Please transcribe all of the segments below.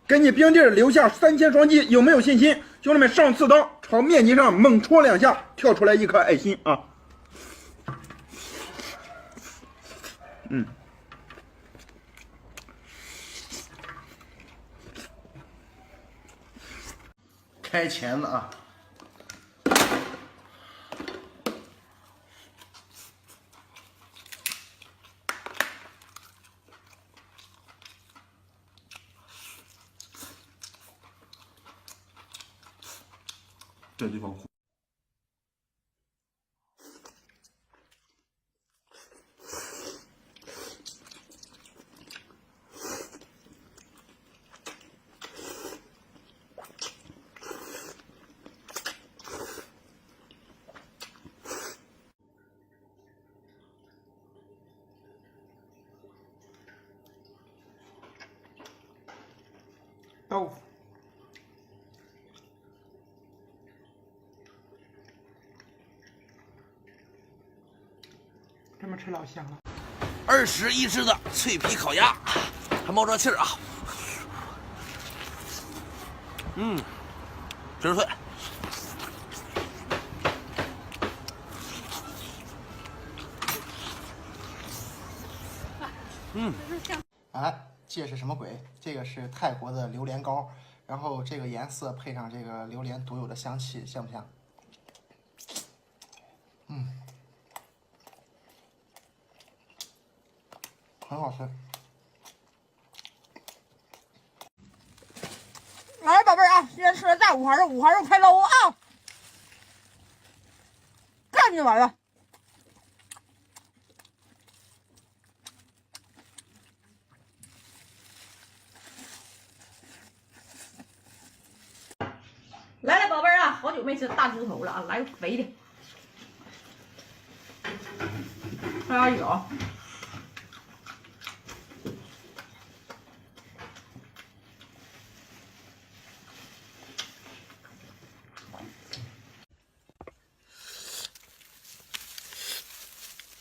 给你冰弟留下3000双击，有没有信心？兄弟们，上刺刀朝面筋上猛戳2下，跳出来一颗爱心啊！开钳子啊！这地方苦。豆腐，这么吃老香了。20一只的脆皮烤鸭，还冒着气儿啊！皮儿脆。哎，这是什么鬼？这个是泰国的榴莲糕，然后这个颜色配上这个榴莲独有的香气，香不香？很好吃。来，宝贝儿啊，今天吃的大五花肉，五花肉开捞啊！干就完了。来了，宝贝儿啊，好久没吃大猪头了啊，来个肥的，还有有。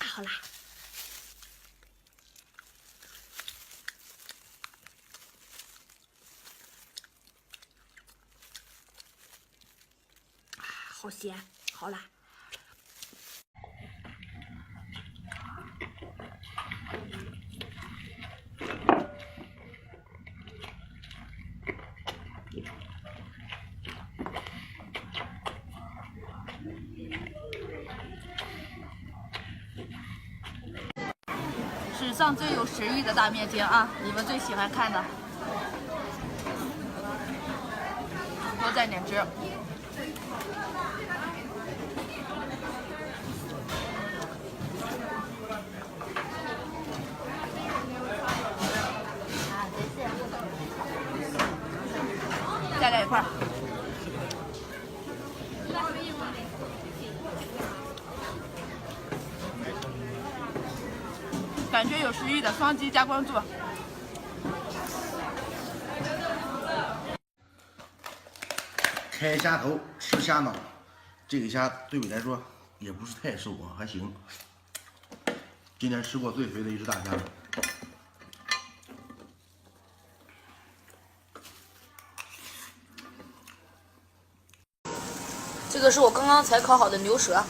好啦，好咸，好辣。史上最有食欲的大面筋啊！你们最喜欢看的，多蘸点汁。再来一块。感觉有食欲的双击加关注。开虾头吃虾脑，这个虾对比来说也不是太瘦啊，还行。今天吃过最肥的一只大虾了。这个是我刚刚才烤好的牛舌，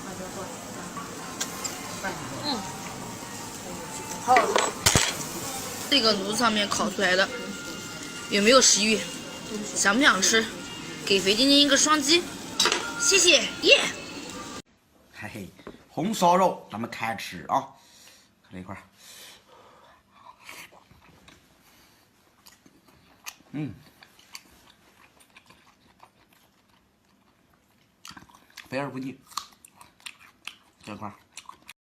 好好吃。这个炉子上面烤出来的，有没有食欲？想不想吃？给肥晶晶一个双击，谢谢，耶！嘿嘿，红烧肉咱们开吃啊，看这一块儿，肥而不腻，这块儿。